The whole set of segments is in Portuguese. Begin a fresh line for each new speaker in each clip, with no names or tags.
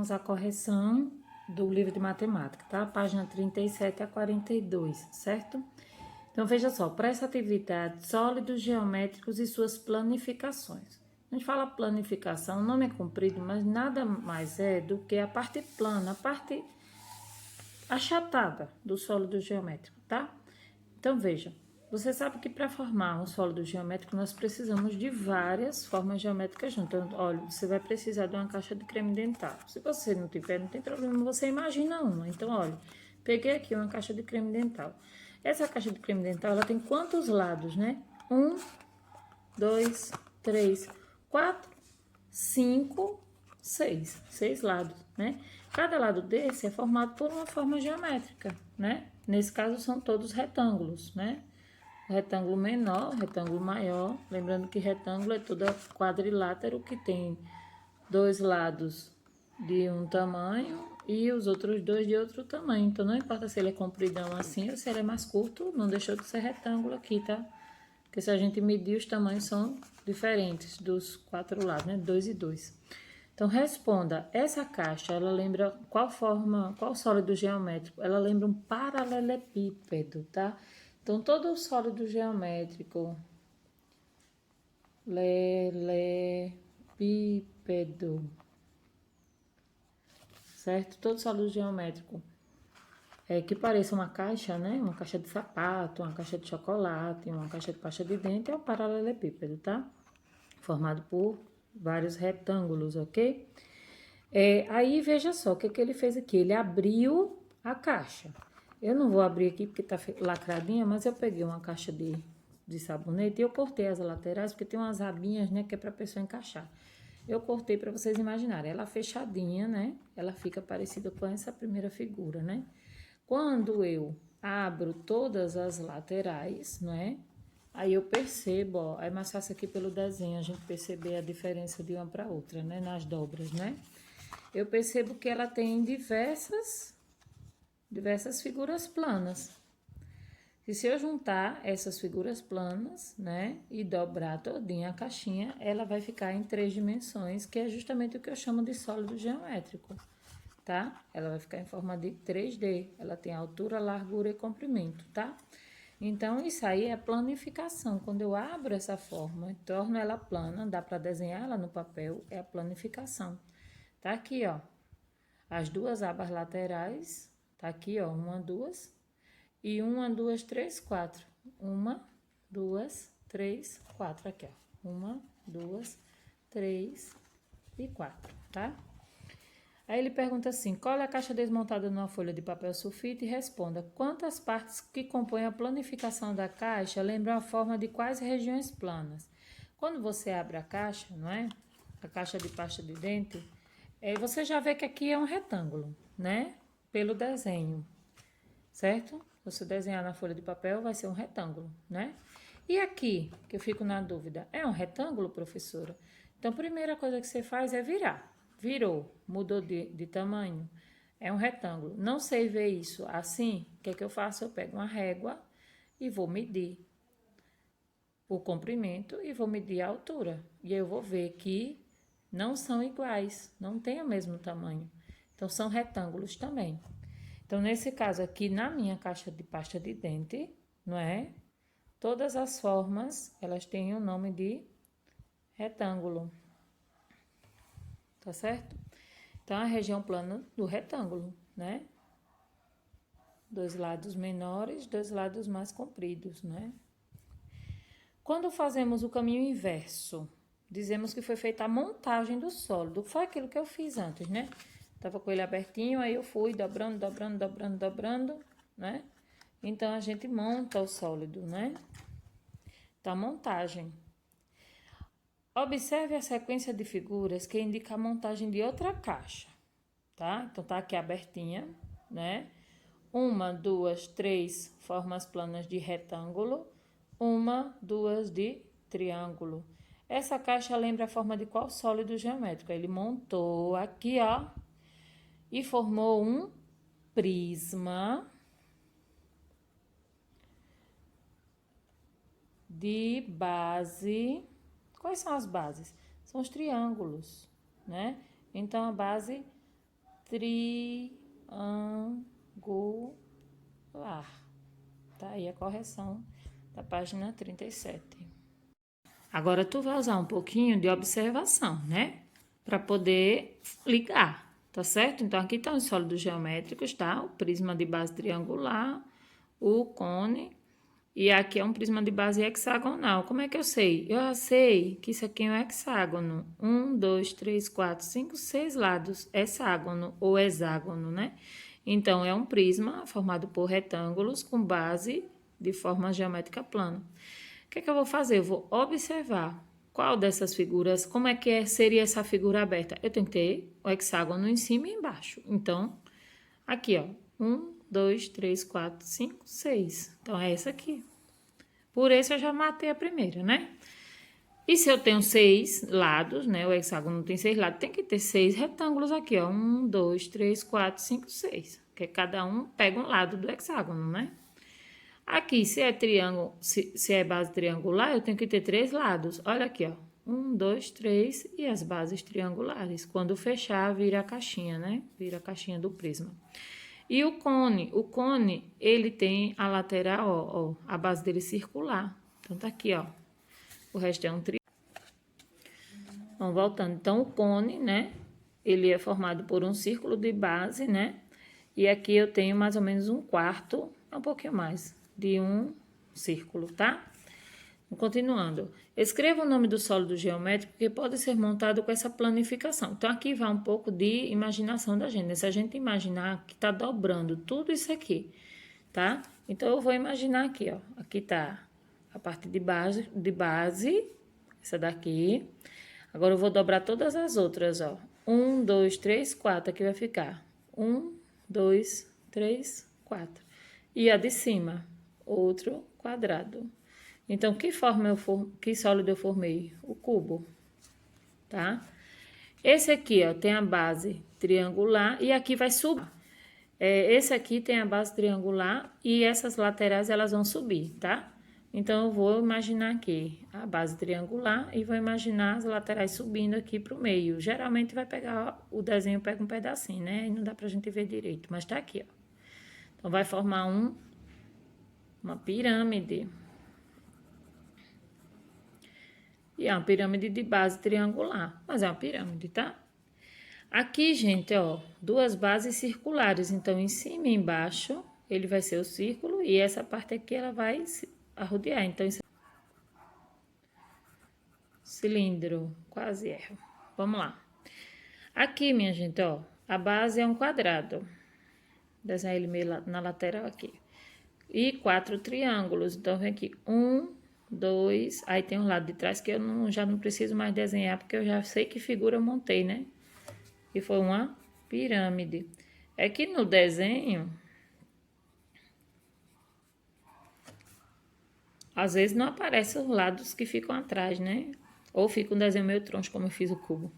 Vamos à correção do livro de matemática, tá? Página 37 a 42, certo? Então, veja só, para essa atividade, sólidos geométricos e suas planificações. A gente fala planificação, o nome é comprido, mas nada mais é do que a parte plana, a parte achatada do sólido geométrico, tá? Então, veja, você sabe que para formar um sólido geométrico nós precisamos de várias formas geométricas juntas. Então, olha, você vai precisar de uma caixa de creme dental. Se você não tiver, não tem problema, você imagina uma. Então, olha, peguei aqui uma caixa de creme dental. Essa caixa de creme dental, ela tem quantos lados, né? 1, 2, 3, 4, 5, 6. 6 lados, né? Cada lado desse é formado por uma forma geométrica, né? Nesse caso, são todos retângulos, né? Retângulo menor, retângulo maior. Lembrando que retângulo é todo quadrilátero que tem dois lados de um tamanho e os outros dois de outro tamanho. Então, não importa se ele é compridão assim ou se ele é mais curto, não deixou de ser retângulo aqui, tá? Porque se a gente medir, os tamanhos são diferentes dos quatro lados, né? 2 e 2. Então, responda, essa caixa, ela lembra qual forma, qual sólido geométrico? Ela lembra um paralelepípedo, tá? Então, todo sólido geométrico, lelepípedo, certo? Todo sólido geométrico que pareça uma caixa, né? Uma caixa de sapato, uma caixa de chocolate, uma caixa de pasta de dente, é um paralelepípedo, tá? Formado por vários retângulos, ok? Aí, veja só, o que ele fez aqui? Ele abriu a caixa. Eu não vou abrir aqui porque tá lacradinha, mas eu peguei uma caixa de sabonete e eu cortei as laterais, porque tem umas abinhas, né, que é pra pessoa encaixar. Eu cortei para vocês imaginarem. Ela fechadinha, né? Ela fica parecida com essa primeira figura, né? Quando eu abro todas as laterais, né? Aí eu percebo, ó, é mais fácil aqui pelo desenho a gente perceber a diferença de uma para outra, né? Nas dobras, né? Eu percebo que ela tem diversas figuras planas. E se eu juntar essas figuras planas, né, e dobrar todinha a caixinha, ela vai ficar em 3 dimensões, que é justamente o que eu chamo de sólido geométrico, tá? Ela vai ficar em forma de 3D, ela tem altura, largura e comprimento, tá? Então, isso aí é planificação. Quando eu abro essa forma e torno ela plana, dá para desenhar ela no papel, é a planificação. Tá aqui, ó, as duas abas laterais, tá aqui, ó, uma, duas, e uma, duas, três, quatro. Uma, duas, três, quatro, aqui, ó. Uma, duas, três e quatro, tá? Aí ele pergunta assim, cole a caixa desmontada numa folha de papel sulfite e responda, quantas partes que compõem a planificação da caixa lembram a forma de quais regiões planas? Quando você abre a caixa, não é? A caixa de pasta de dente, você já vê que aqui é um retângulo, né? Pelo desenho, certo? Você desenhar na folha de papel vai ser um retângulo, né? E aqui, que eu fico na dúvida, é um retângulo, professora? Então, a primeira coisa que você faz é virar. Virou, mudou de tamanho, é um retângulo. Não sei ver isso assim, o que é que eu faço? Eu pego uma régua e vou medir o comprimento e vou medir a altura. E eu vou ver que não são iguais, não tem o mesmo tamanho. Então, são retângulos também. Então, nesse caso aqui, na minha caixa de pasta de dente, não é? Todas as formas, elas têm o nome de retângulo, tá certo? Então, a região plana do retângulo, né? Dois lados menores, dois lados mais compridos, né? Quando fazemos o caminho inverso, dizemos que foi feita a montagem do sólido. Foi aquilo que eu fiz antes, né? Tava com ele abertinho, aí eu fui dobrando, dobrando, dobrando, dobrando, né? Então, a gente monta o sólido, né? Então, a montagem. Observe a sequência de figuras que indica a montagem de outra caixa, tá? Então, tá aqui abertinha, né? Uma, duas, três formas planas de retângulo, uma, duas de triângulo. Essa caixa lembra a forma de qual sólido geométrico? Ele montou aqui, ó, e formou um prisma de base. Quais são as bases? São os triângulos, né? Então, a base triangular. Tá aí a correção da página 37. Agora, tu vai usar um pouquinho de observação, né? Para poder ligar, tá certo? Então, aqui estão os sólidos geométricos, tá? O prisma de base triangular, o cone, e aqui é um prisma de base hexagonal. Como é que eu sei? Eu já sei que isso aqui é um hexágono. 1, 2, 3, 4, 5, 6 lados. Hexágono ou hexágono, né? Então, é um prisma formado por retângulos com base de forma geométrica plana. O que é que eu vou fazer? Eu vou observar qual dessas figuras, como é que seria essa figura aberta. Eu tenho que ter o hexágono em cima e embaixo. Então, aqui, ó. 1, 2, 3, 4, 5, 6. Então, é essa aqui. Por isso, eu já matei a primeira, né? E se eu tenho 6 lados, né? O hexágono tem 6 lados, tem que ter 6 retângulos aqui, ó. 1, 2, 3, 4, 5, 6. Porque cada um pega um lado do hexágono, né? Aqui, se é triângulo, se é base triangular, eu tenho que ter 3 lados. Olha aqui, ó. 1, 2, 3 e as bases triangulares. Quando fechar, vira a caixinha, né? Vira a caixinha do prisma. E o cone, ele tem a lateral, ó, a base dele circular. Então, tá aqui, ó. O resto é um triângulo. Vamos voltando. Então, o cone, né? Ele é formado por um círculo de base, né? E aqui eu tenho mais ou menos um quarto, um pouquinho mais, de um círculo, tá? Continuando. Escreva o nome do sólido geométrico que pode ser montado com essa planificação. Então, aqui vai um pouco de imaginação da gente, né? Se a gente imaginar que tá dobrando tudo isso aqui, tá? Então, eu vou imaginar aqui, ó. Aqui tá a parte de base, essa daqui. Agora, eu vou dobrar todas as outras, ó. 1, 2, 3, 4. Aqui vai ficar 1, 2, 3, 4. E a de cima, outro quadrado. Então, que sólido eu formei? O cubo, tá? Esse aqui, ó, tem a base triangular e aqui vai subir. Esse aqui tem a base triangular e essas laterais, elas vão subir, tá? Então, eu vou imaginar aqui a base triangular e vou imaginar as laterais subindo aqui pro meio. Geralmente, vai pegar, o desenho pega um pedacinho, né? E não dá pra gente ver direito, mas tá aqui, ó. Então, vai formar uma pirâmide. E é uma pirâmide de base triangular, mas é uma pirâmide, tá? Aqui, gente, ó, duas bases circulares. Então, em cima e embaixo, ele vai ser o círculo e essa parte aqui, ela vai se arrodear. Então, isso é cilindro, quase erro. Vamos lá. Aqui, minha gente, ó, a base é um quadrado. Desenhar ele meio na lateral aqui. E 4 triângulos. Então, vem aqui 1, 2, aí tem um lado de trás que eu já não preciso mais desenhar, porque eu já sei que figura eu montei, né? E foi uma pirâmide. É que no desenho, às vezes não aparecem os lados que ficam atrás, né? Ou fica um desenho meio troncho, como eu fiz o cubo.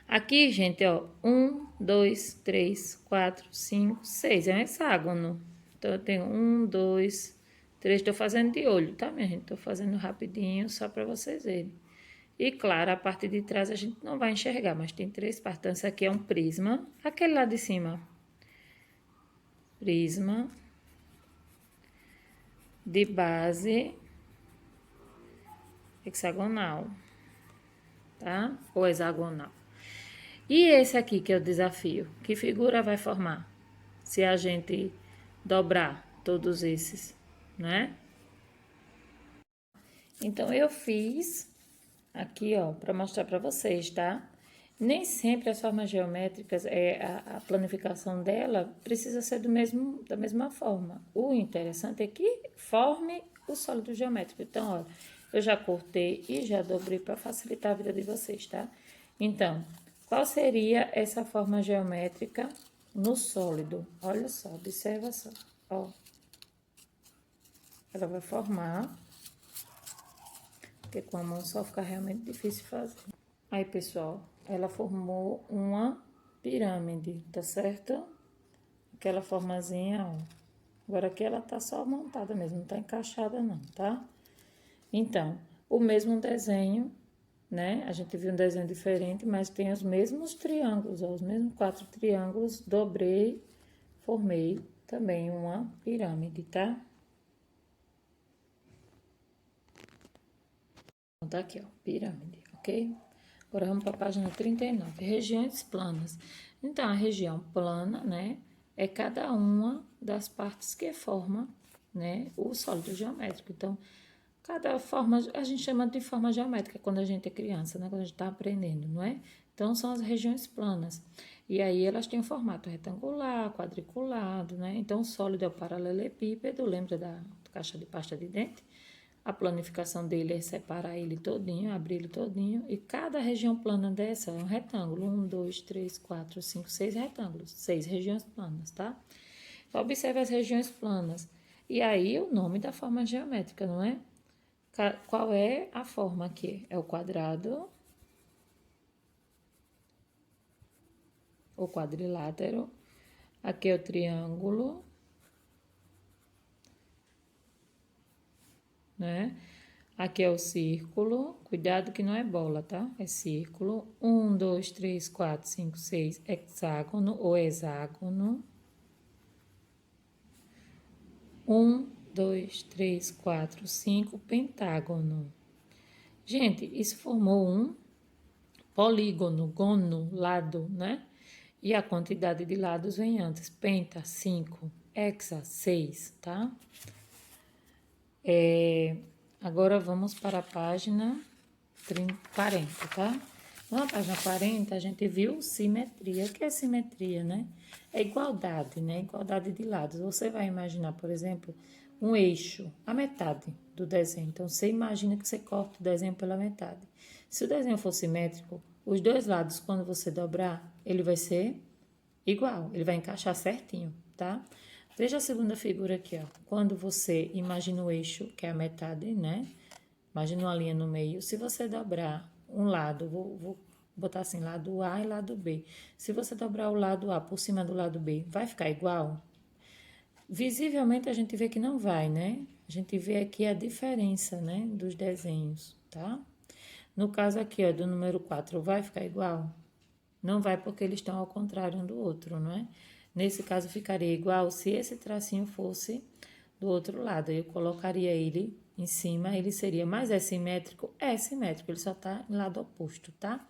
Aqui, gente, ó, 1, 2, 3, 4, 5, 6, é um hexágono. Então, eu tenho 1, 2, 3, tô fazendo de olho, tá, minha gente? Tô fazendo rapidinho, só para vocês verem. E, claro, a parte de trás a gente não vai enxergar, mas tem 3 partes. Então, esse aqui é um prisma. Aquele lá de cima, prisma de base hexagonal, tá? Ou hexagonal. E esse aqui, que é o desafio, que figura vai formar? Se a gente dobrar todos esses, né? Então, eu fiz aqui, ó, para mostrar para vocês, tá? Nem sempre as formas geométricas, a planificação dela precisa ser da mesma forma. O interessante é que forme o sólido geométrico. Então, olha, eu já cortei e já dobrei para facilitar a vida de vocês, tá? Então, qual seria essa forma geométrica no sólido? Olha só, observa só, ó. Ela vai formar, porque com a mão só fica realmente difícil fazer. Aí, pessoal, ela formou uma pirâmide, tá certo? Aquela formazinha, ó. Agora aqui ela tá só montada mesmo, não tá encaixada não, tá? Então, o mesmo desenho né? A gente viu um desenho diferente, mas tem os mesmos triângulos, ó, os mesmos 4 triângulos, dobrei, formei também uma pirâmide, tá? Então, tá aqui, ó, pirâmide, ok? Agora vamos para a página 39, regiões planas. Então, a região plana, né, é cada uma das partes que forma, né, o sólido geométrico. Então, cada forma, a gente chama de forma geométrica quando a gente é criança, né, quando a gente está aprendendo, não é? Então, são as regiões planas. E aí, elas têm um formato retangular, quadriculado, né? Então, o sólido é o paralelepípedo, lembra da caixa de pasta de dente? A planificação dele é separar ele todinho, abrir ele todinho, e cada região plana dessa é um retângulo. 1, 2, 3, 4, 5, 6 retângulos, 6 regiões planas, tá? Então, observe as regiões planas. E aí, o nome da forma geométrica, não é? Qual é a forma aqui? É o quadrado, o quadrilátero, aqui é o triângulo, né? Aqui é o círculo, cuidado que não é bola, tá? É círculo. 1, 2, 3, 4, 5, 6, hexágono ou hexágono. 1, 2, 3, 4, 5, pentágono. Gente, isso formou um polígono, gono, lado, né? E a quantidade de lados vem antes. Penta, 5, hexa, 6, tá? Agora vamos para a página 40, tá? Na página 40, a gente viu simetria. O que é simetria, né? É igualdade, né? Igualdade de lados. Você vai imaginar, por exemplo, um eixo, a metade do desenho. Então, você imagina que você corta o desenho pela metade. Se o desenho for simétrico, os dois lados, quando você dobrar, ele vai ser igual. Ele vai encaixar certinho, tá? Veja a segunda figura aqui, ó. Quando você imagina o eixo, que é a metade, né? Imagina uma linha no meio. Se você dobrar um lado, vou botar assim, lado A e lado B. Se você dobrar o lado A por cima do lado B, vai ficar igual? Visivelmente a gente vê que não vai, né? A gente vê aqui a diferença, né, dos desenhos, tá? No caso aqui, ó, do número 4, vai ficar igual? Não vai porque eles estão ao contrário um do outro, não é? Nesse caso, ficaria igual se esse tracinho fosse do outro lado. Eu colocaria ele em cima, ele seria mais é simétrico? É simétrico, ele só está em lado oposto, tá?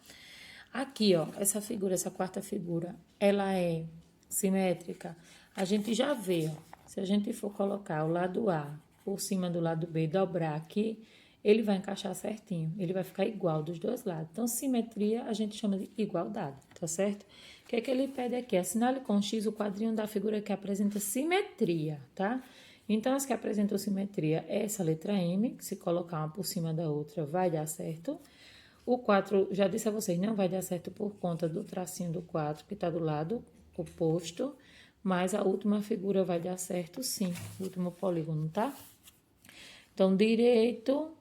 Aqui, ó, essa figura, essa quarta figura, ela é simétrica. A gente já vê, ó, se a gente for colocar o lado A por cima do lado B, dobrar aqui, ele vai encaixar certinho, ele vai ficar igual dos dois lados. Então, simetria a gente chama de igualdade, tá certo? O que é que ele pede aqui? Assinale com X o quadrinho da figura que apresenta simetria, tá? Então, as que apresentam simetria é essa letra M, que se colocar uma por cima da outra vai dar certo. O 4, já disse a vocês, não vai dar certo por conta do tracinho do 4, que está do lado oposto, mas a última figura vai dar certo sim, o último polígono, tá? Então, direto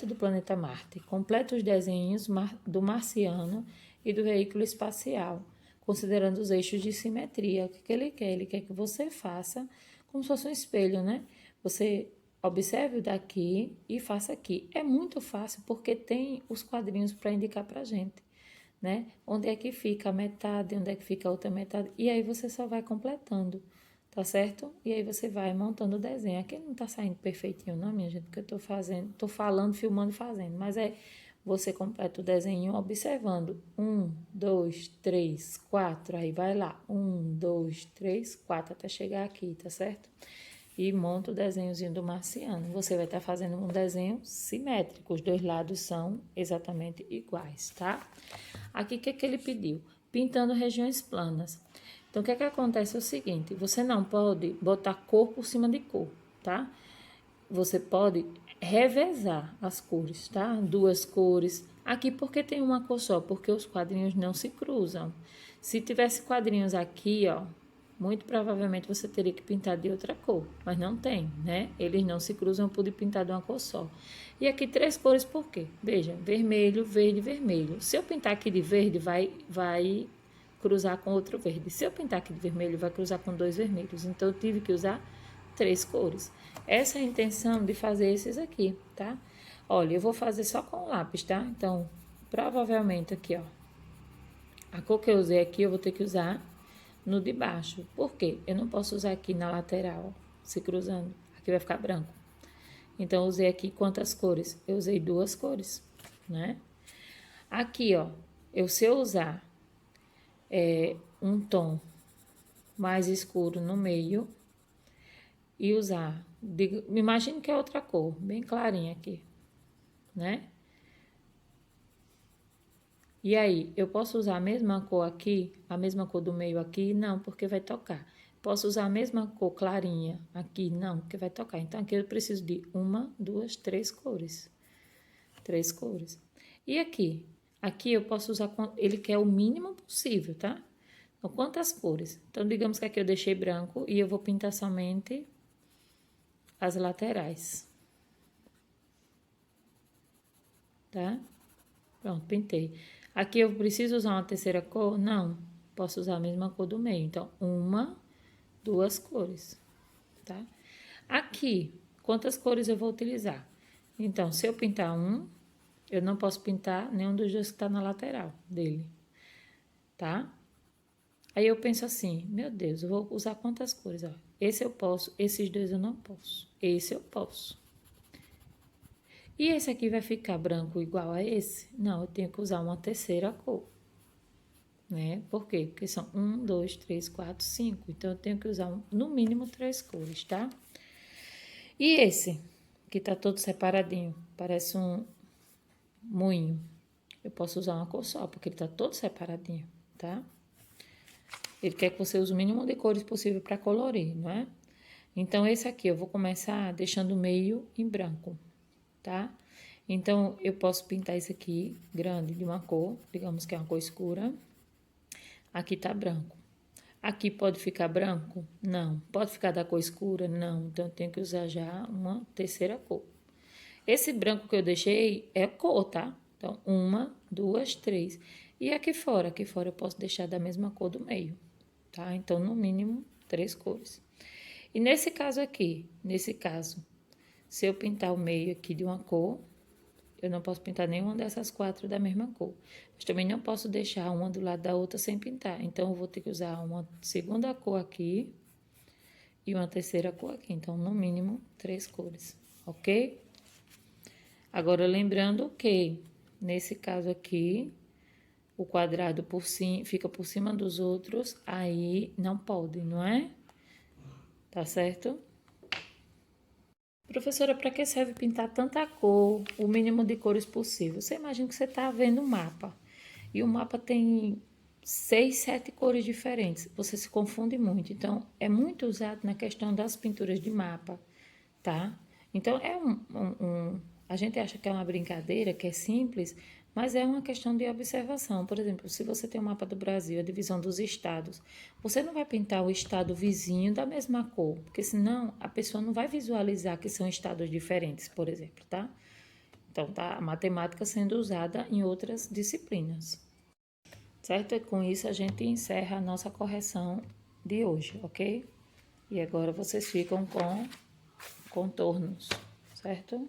do planeta Marte. Completa os desenhos do marciano e do veículo espacial, considerando os eixos de simetria. O que ele quer? Ele quer que você faça como se fosse um espelho, né? Você observe o daqui e faça aqui. É muito fácil porque tem os quadrinhos para indicar para a gente, né? Onde é que fica a metade, onde é que fica a outra metade. E aí você só vai completando, tá certo? E aí você vai montando o desenho. Aqui não tá saindo perfeitinho, não, minha gente, porque eu tô fazendo, tô falando, filmando e fazendo. Mas é, você completa o desenho observando. 1, 2, 3, 4. Aí vai lá. 1, 2, 3, 4, até chegar aqui, tá certo? E monta o desenhozinho do marciano. Você vai estar fazendo um desenho simétrico. Os dois lados são exatamente iguais, tá? Aqui, o que é que ele pediu? Pintando regiões planas. Então, o que é que acontece é o seguinte, você não pode botar cor por cima de cor, tá? Você pode revezar as cores, tá? Duas cores. Aqui, porque tem uma cor só? Porque os quadrinhos não se cruzam. Se tivesse quadrinhos aqui, ó, muito provavelmente você teria que pintar de outra cor, mas não tem, né? Eles não se cruzam, pude pintar de uma cor só. E aqui 3 cores por quê? Veja, vermelho, verde, vermelho. Se eu pintar aqui de verde, vai cruzar com outro verde. Se eu pintar aqui de vermelho, vai cruzar com 2 vermelhos. Então, eu tive que usar 3 cores. Essa é a intenção de fazer esses aqui, tá? Olha, eu vou fazer só com o lápis, tá? Então, provavelmente aqui, ó. A cor que eu usei aqui, eu vou ter que usar no de baixo. Por quê? Eu não posso usar aqui na lateral, se cruzando. Aqui vai ficar branco. Então, eu usei aqui quantas cores? Eu usei 2 cores, né? Aqui, ó, se eu usar um tom mais escuro no meio e usar, imagine que é outra cor, bem clarinha aqui, né? E aí, eu posso usar a mesma cor aqui, a mesma cor do meio aqui? Não, porque vai tocar. Posso usar a mesma cor clarinha aqui? Não, porque vai tocar. Então, aqui eu preciso de 1, 2, 3 cores. 3 cores. E aqui? Aqui eu posso usar, ele quer o mínimo possível, tá? Então, quantas cores? Então, digamos que aqui eu deixei branco e eu vou pintar somente as laterais. Tá? Pronto, pintei. Aqui eu preciso usar uma terceira cor? Não, posso usar a mesma cor do meio. Então, 1, 2 cores, tá? Aqui, quantas cores eu vou utilizar? Então, se eu pintar um, eu não posso pintar nenhum dos dois que tá na lateral dele, tá? Aí eu penso assim, meu Deus, eu vou usar quantas cores? Ó, esse eu posso, esses dois eu não posso. Esse eu posso. E esse aqui vai ficar branco igual a esse? Não, eu tenho que usar uma terceira cor, né? Por quê? Porque são 1, 2, 3, 4, 5. Então, eu tenho que usar no mínimo 3 cores, tá? E esse, que tá todo separadinho, parece um moinho. Eu posso usar uma cor só, porque ele tá todo separadinho, tá? Ele quer que você use o mínimo de cores possível para colorir, não é? Então, esse aqui eu vou começar deixando o meio em branco, tá? Então, eu posso pintar esse aqui grande de uma cor, digamos que é uma cor escura. Aqui tá branco. Aqui pode ficar branco? Não. Pode ficar da cor escura? Não. Então, eu tenho que usar já uma terceira cor. Esse branco que eu deixei é cor, tá? Então, 1, 2, 3. E aqui fora? Aqui fora eu posso deixar da mesma cor do meio, tá? Então, no mínimo, 3 cores. E nesse caso aqui, se eu pintar o meio aqui de uma cor, eu não posso pintar nenhuma dessas 4 da mesma cor. Mas também não posso deixar uma do lado da outra sem pintar. Então, eu vou ter que usar uma segunda cor aqui e uma terceira cor aqui. Então, no mínimo, 3 cores, ok? Agora, lembrando que, nesse caso aqui, o quadrado fica por cima dos outros, aí não pode, não é? Tá certo? Professora, para que serve pintar tanta cor, o mínimo de cores possível? Você imagina que você está vendo um mapa e o mapa tem 6, 7 cores diferentes. Você se confunde muito. Então, é muito usado na questão das pinturas de mapa, tá? Então, a gente acha que é uma brincadeira, que é simples, mas é uma questão de observação. Por exemplo, se você tem um mapa do Brasil, a divisão dos estados, você não vai pintar o estado vizinho da mesma cor, porque senão a pessoa não vai visualizar que são estados diferentes, por exemplo, tá? Então, tá a matemática sendo usada em outras disciplinas, certo? E com isso a gente encerra a nossa correção de hoje, ok? E agora vocês ficam com contornos, certo?